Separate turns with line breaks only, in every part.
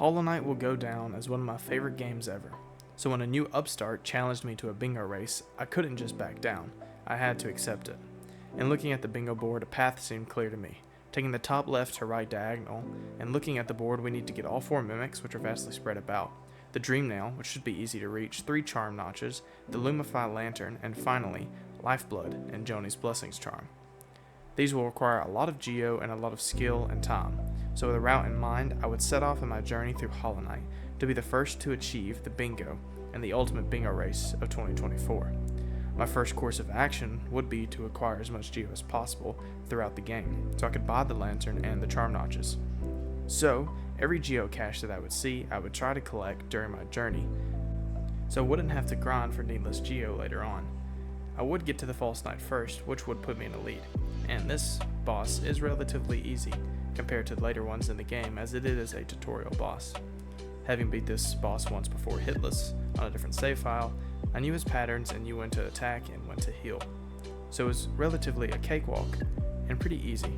Hollow Knight will go down as one of my favorite games ever. So when a new upstart challenged me to a bingo race, I couldn't just back down. I had to accept it. And looking at the bingo board, a path seemed clear to me. Taking the top left to right diagonal, and looking at the board, we need to get all 4 mimics, which are vastly spread about, the Dream Nail, which should be easy to reach, 3 charm notches, the Lumify Lantern, and finally, Lifeblood and Joni's Blessings charm. These will require a lot of geo and a lot of skill and time, so with a route in mind, I would set off on my journey through Hollow Knight to be the first to achieve the bingo and the ultimate bingo race of 2024. My first course of action would be to acquire as much geo as possible throughout the game, so I could buy the lantern and the charm notches. So, every geocache that I would see, I would try to collect during my journey, so I wouldn't have to grind for needless geo later on. I would get to the False Knight first, which would put me in a lead, and this boss is relatively easy compared to the later ones in the game, as it is a tutorial boss. Having beat this boss once before hitless on a different save file, I knew his patterns and knew when to attack and when to heal, so it was relatively a cakewalk and pretty easy.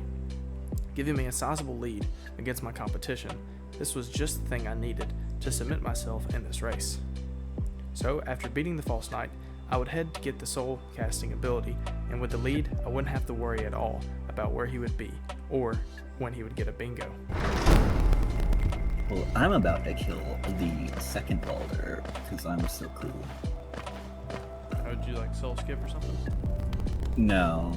Giving me a sizable lead against my competition, this was just the thing I needed to cement myself in this race. So after beating the False Knight, I would head to get the soul casting ability, and with the lead, I wouldn't have to worry at all about where he would be, or when he would get a bingo.
Well, I'm about to kill the second boulder, because I'm so cool.
Would you like soul skip or something?
No.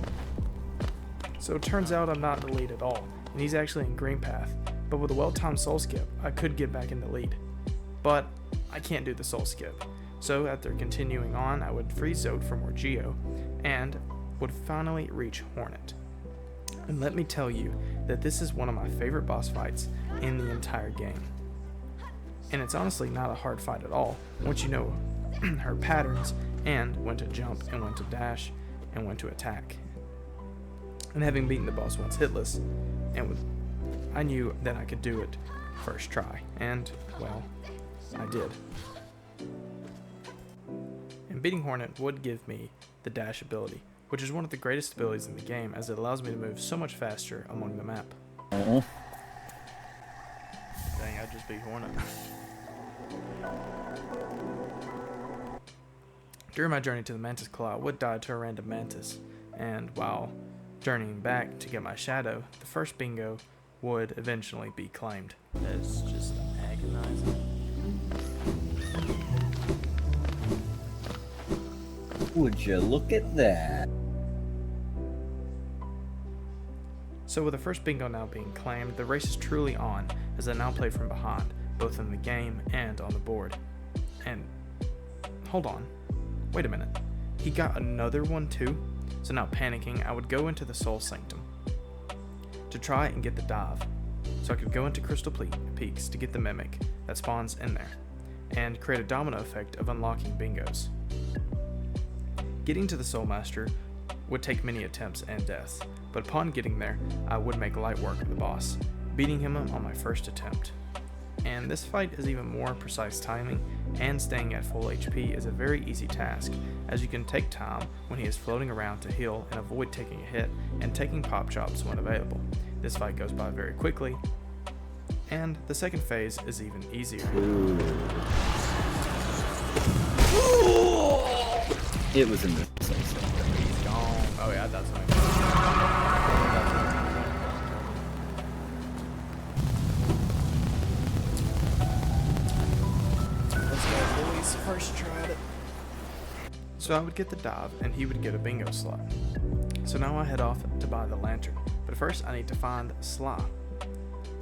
So it turns out I'm not in the lead at all, and he's actually in green path, but with a well-timed soul skip, I could get back in the lead. But I can't do the soul skip, so after continuing on, I would freeze Zode for more geo, and would finally reach Hornet. And let me tell you that this is one of my favorite boss fights in the entire game. And it's honestly not a hard fight at all, once you know her patterns, and when to jump, and when to dash, and when to attack. And having beaten the boss once hitless, I knew that I could do it first try, and, well, I did. And beating Hornet would give me the dash ability, which is one of the greatest abilities in the game, as it allows me to move so much faster along the map.
Oh.
Dang, I just beat Hornet. During my journey to the Mantis Claw, I would die to a random mantis, and while journeying back to get my shadow, the first bingo would eventually be claimed.
That's just agonizing.
Would you look at that?
So with the first bingo now being claimed, the race is truly on, as I now play from behind, both in the game and on the board. And, hold on, wait a minute, he got another one too? So now panicking, I would go into the Soul Sanctum to try and get the dive, so I could go into Crystal Peaks to get the Mimic that spawns in there, and create a domino effect of unlocking bingos. Getting to the Soul Master would take many attempts and deaths, but upon getting there, I would make light work of the boss, beating him on my first attempt. And this fight is even more precise timing, and staying at full HP is a very easy task, as you can take time when he is floating around to heal and avoid taking a hit, and taking pop chops when available. This fight goes by very quickly, and the second phase is even easier.
It was in the soul sector.
He's gone. Oh yeah, that's nice. Let's go, boys. First try at it. So I would get the dive, and he would get a bingo slot. So now I head off to buy the lantern, but first I need to find Sly.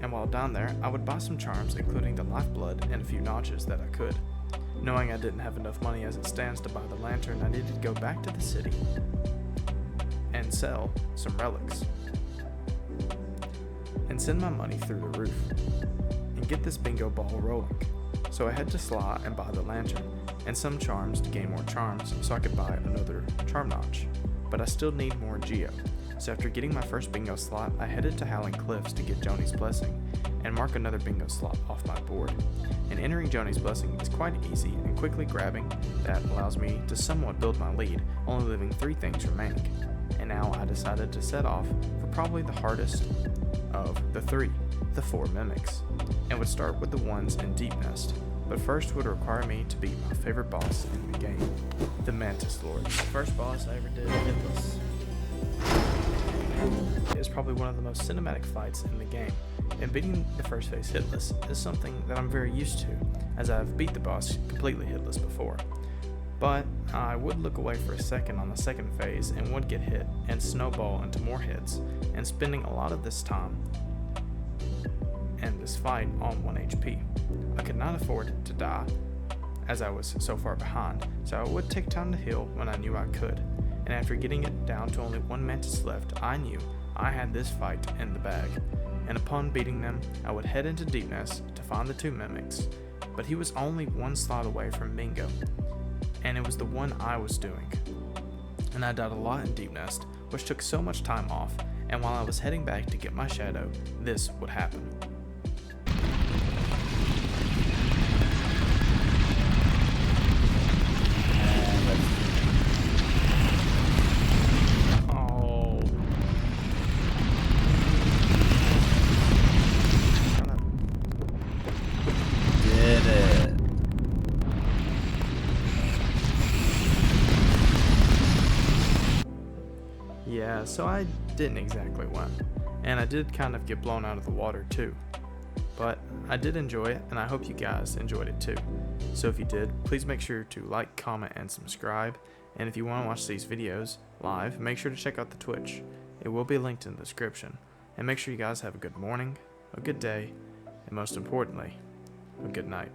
And while down there, I would buy some charms, including the Lifeblood and a few notches that I could. Knowing I didn't have enough money as it stands to buy the lantern, I needed to go back to the city and sell some relics and send my money through the roof and get this bingo ball rolling. So I head to Sly and buy the lantern and some charms to gain more charms so I could buy another charm notch, but I still need more geo. So after getting my first bingo slot, I headed to Howling Cliffs to get Joni's Blessing and mark another bingo slot off my board. And entering Joni's Blessing is quite easy, and quickly grabbing that allows me to somewhat build my lead, only leaving 3 things remaining. And now I decided to set off for probably the hardest of the 3, the 4 mimics, and would start with the ones in Deep Nest, but first would require me to beat my favorite boss in the game, the Mantis Lord. The first boss I ever did, Hitless. It is probably one of the most cinematic fights in the game, and beating the first phase hitless is something that I'm very used to, as I've beat the boss completely hitless before. But I would look away for a second on the second phase and would get hit and snowball into more hits, and spending a lot of this time and this fight on 1 HP. I could not afford to die as I was so far behind, so I would take time to heal when I knew I could, and after getting it down to only 1 Mantis left, I knew I had this fight in the bag, and upon beating them, I would head into Deep Nest to find the 2 mimics, but he was only 1 slot away from Bingo, and it was the one I was doing. And I died a lot in Deep Nest, which took so much time off, and while I was heading back to get my shadow, this would happen. Oh.
Did it.
Yeah, so I didn't exactly win, and I did kind of get blown out of the water too. But I did enjoy it, and I hope you guys enjoyed it too. So if you did, please make sure to like, comment, and subscribe. And if you want to watch these videos live, make sure to check out the Twitch. It will be linked in the description. And make sure you guys have a good morning, a good day, and most importantly, a good night.